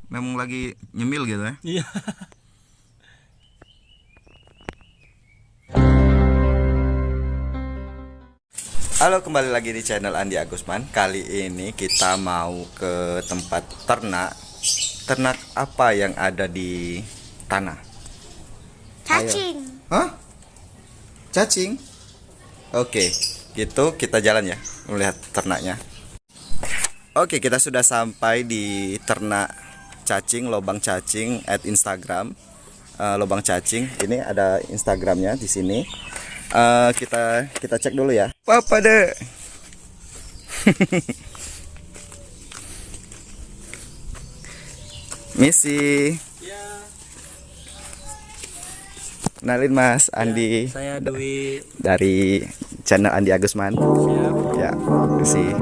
Memang lagi nyemil gitu ya. Iya. Halo, kembali lagi di channel Andi Agusman. Kali ini kita mau ke tempat ternak. Ternak apa yang ada di tanah? Ayo. Cacing. Hah? Cacing? Oke, gitu kita jalan ya melihat ternaknya. Oke, kita sudah sampai di ternak cacing, lobang cacing at Instagram. Lobang cacing. Ini ada Instagramnya di sini. Kita cek dulu ya. Papa deh. Misi. Ya. Kenalin Mas Andi. Saya Dwi. Dari channel Andi Agusman. Siap. Ya, misi.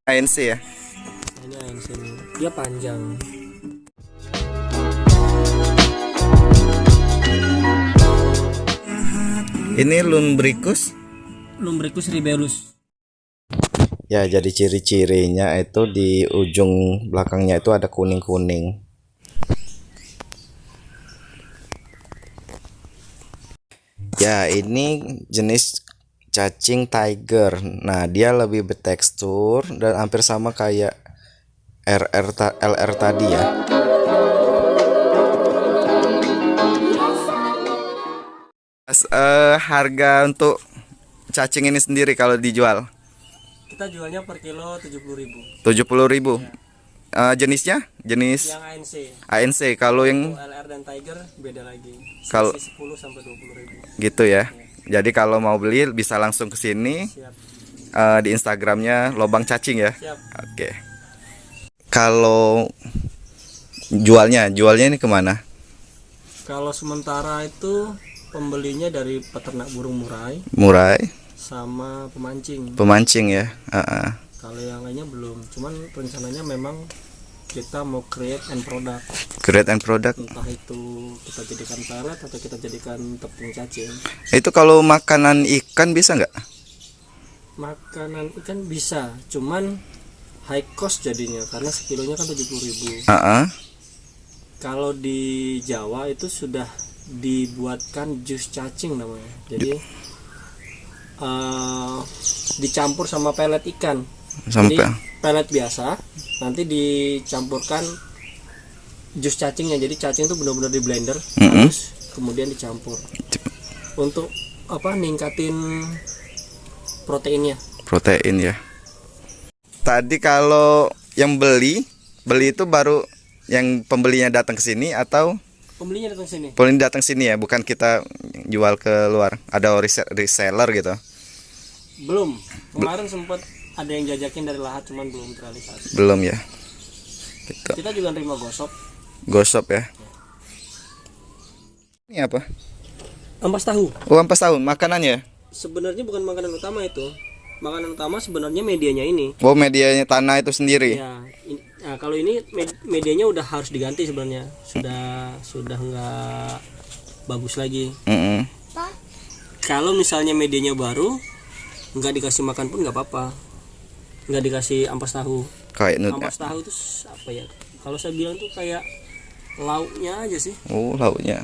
ANC ya. Ini yang sini. Dia panjang. Ini Lumbricus. Lumbricus riberus. Ya, jadi ciri-cirinya itu di ujung belakangnya itu ada kuning-kuning. Ya, ini jenis cacing tiger. Nah, dia lebih bertekstur dan hampir sama kayak LR tadi ya. Harga untuk cacing ini sendiri kalau dijual Kita jualnya per kilo 70.000. 70.000. Jenisnya? Jenis Yang ANC. ANC. Kalau yang Untuk LR dan Tiger beda lagi. Kalau- Selisih 10 sampai 20.000. gitu ya. Jadi kalau mau beli bisa langsung ke sini Siap. di Instagramnya Lobang Cacing ya. Siap. Oke. Kalau jualnya ini kemana? Kalau sementara itu pembelinya dari peternak burung murai Murai, sama pemancing. pemancing ya. Kalau yang lainnya belum. Cuman rencananya memang kita mau create and product. Create and product. Entah itu kita jadikan pelet atau kita jadikan tepung cacing. Itu kalau makanan ikan bisa nggak? Makanan ikan bisa, cuman high cost jadinya karena sekilonya kan 70.000. Kalau di Jawa itu sudah dibuatkan jus cacing namanya. Jadi dicampur sama pelet ikan. Jadi Sampai. pelet biasa nanti dicampurkan jus cacingnya. Jadi cacing itu benar-benar di blender, halus, kemudian dicampur untuk apa? Ningkatin proteinnya. Protein ya. Tadi kalau yang beli itu baru yang pembelinya datang ke sini atau Pembelinya datang sini. pembeli datang sini ya, bukan kita jual ke luar. Ada reseller gitu. Belum. Kemarin sempat ada yang jajakin dari Lahat, cuman belum terrealisasi. Belum ya. Gitu. Kita juga nerima gosok. Gosop ya. Ini apa? Ampas tahu. Oh, ampas tahu makanannya. Sebenarnya bukan makanan utama itu. Makanan utama sebenarnya medianya ini. Oh, medianya tanah itu sendiri. Ya, nah, kalau ini medianya udah harus diganti sebenarnya. Sudah nggak bagus lagi. Mm-mm. Kalau misalnya medianya baru, nggak dikasih makan pun nggak apa-apa. Nggak dikasih ampas tahu. Kayak nut. Ampas tahu itu apa ya? Kalau saya bilang tuh kayak lauknya aja sih. Oh, lauknya.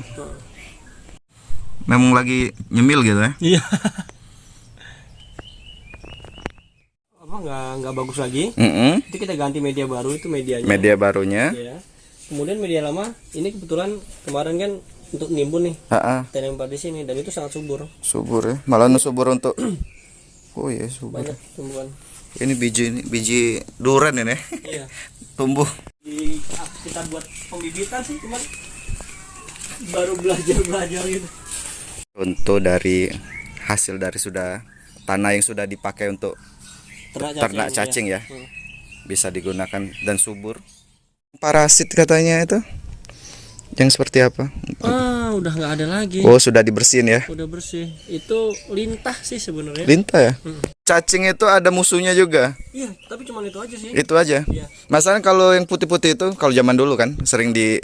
Memang lagi nyemil gitu ya. Iya. Apa nggak bagus lagi? Itu kita ganti media baru, itu medianya. Media barunya. Ya. Kemudian media lama ini kebetulan kemarin kan untuk nimbun nih. Kita lempar di sini dan itu sangat subur. Subur ya. Malah subur untuk oh iya, subur. Banyak tumbuhan. Ini biji durian ini. Iya. Tumbuh. Kita buat pembibitan sih cuman baru belajar gitu. Untuk dari hasil dari sudah tanah yang sudah dipakai untuk ternak cacing ya. Bisa digunakan dan subur. Parasit katanya itu yang seperti apa? udah nggak ada lagi. Oh, sudah dibersihin ya. Udah bersih. Itu lintah sih sebenarnya. Lintah ya. Cacing itu ada musuhnya juga. Iya, tapi cuma itu aja sih. Itu aja. Iya. Masalahnya kalau yang putih-putih itu kalau zaman dulu kan sering di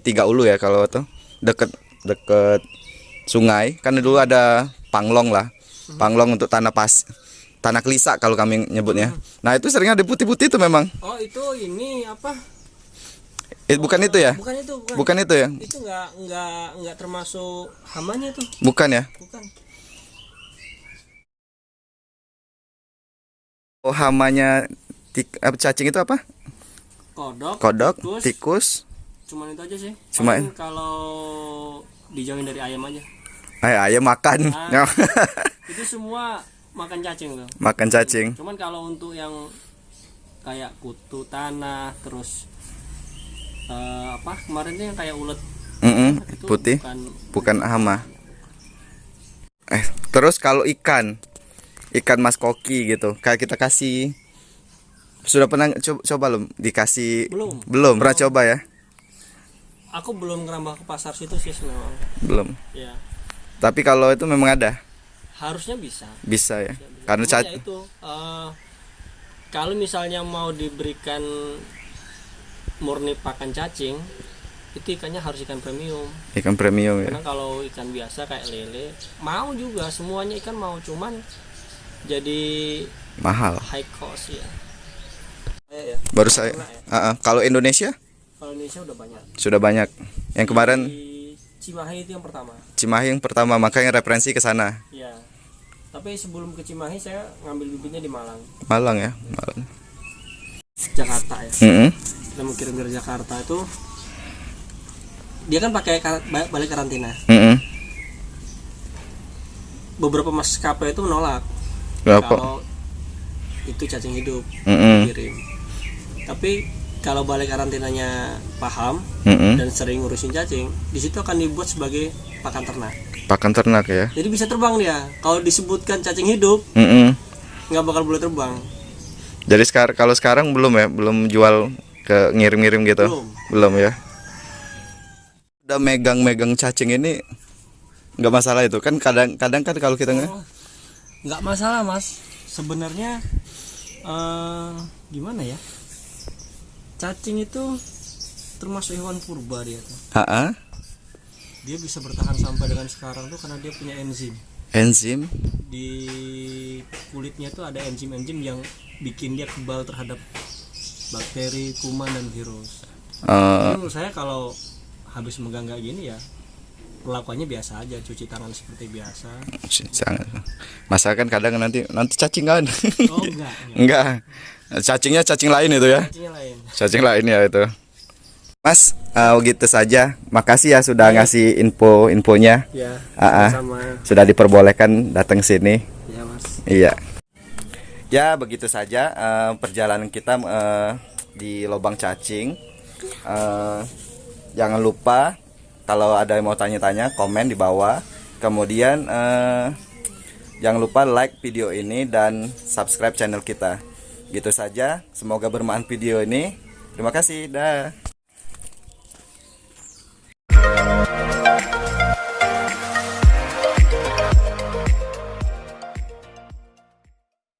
Tiga Ulu ya kalau tuh deket sungai kan dulu ada panglong lah. Panglong untuk tanah kelisa kalau kami nyebutnya. Nah, itu seringnya ada putih-putih itu memang. Oh, itu ini apa? Bukan itu ya? Bukan itu, bukan. Bukan itu ya? Itu nggak termasuk hamanya tuh. Bukan ya? Bukan. Oh, hamanya cacing itu apa? Kodok, tikus. Cuman itu aja sih. Cuma Paling kalau dijauhin dari ayam aja. Ayam makan. Nah, itu semua makan cacing tuh. Makan cacing. Cuman kalau untuk yang kayak kutu tanah, terus apa kemarin tuh yang kayak ulet itu Putih. Bukan hama. Terus kalau ikan mas koki gitu, kayak kita kasih, sudah pernah coba belum dikasih? Belum pernah coba ya? Aku belum ngerambah ke pasar situ sih memang. Belum. Ya. Tapi kalau itu memang ada. Harusnya bisa. Bisa ya. Bisa. Karena ya itu kalau misalnya mau diberikan murni pakan cacing, itu ikannya harus ikan premium. Ikan premium ya. Karena kalau ikan biasa kayak lele mau juga, semuanya ikan mau, cuman jadi mahal. high cost ya. Baru saya. Kalau Indonesia? Kalau Indonesia udah banyak. Sudah banyak. Yang kemarin Di Cimahi itu yang pertama. Cimahi yang pertama, makanya referensi ke sana. Iya. Tapi sebelum ke Cimahi saya ngambil bibitnya di Malang. Malang ya, Malang. Jakarta ya. Kita mau kirim dari Jakarta itu dia kan pakai balik karantina. Beberapa maskapai itu menolak. Kalau itu cacing hidup kirim. Tapi kalau balik karantinanya paham dan sering ngurusin cacing, di situ akan dibuat sebagai pakan ternak. Pakan ternak ya. Jadi bisa terbang dia. Kalau disebutkan cacing hidup, nggak bakal boleh terbang. Jadi kalau sekarang belum ya, belum jual ke ngirim-ngirim gitu. Belum ya. Udah megang cacing ini nggak masalah itu kan, kadang kan kalau kita nggak masalah mas. Sebenarnya gimana ya? Cacing itu termasuk hewan purba dia tuh. Dia bisa bertahan sampai dengan sekarang tuh karena dia punya enzim. Enzim Di kulitnya tuh ada enzim-enzim yang bikin dia kebal terhadap bakteri, kuman dan virus. Menurut saya kalau habis megang kayak gini ya perlakuannya biasa aja, cuci tangan seperti biasa. Masa kan kadang nanti cacingan. Oh enggak. Cacingnya cacing lain itu ya. Cacing lain ya itu. Mas, gitu saja. Makasih ya sudah ngasih infonya. Ya. Sama. Sudah diperbolehkan datang sini. Ya, Mas. Iya. Ya, begitu saja perjalanan kita di lubang cacing. Jangan lupa kalau ada yang mau tanya-tanya, komen di bawah. Kemudian jangan lupa like video ini dan subscribe channel kita. Gitu saja. Semoga bermanfaat video ini. Terima kasih. Dah.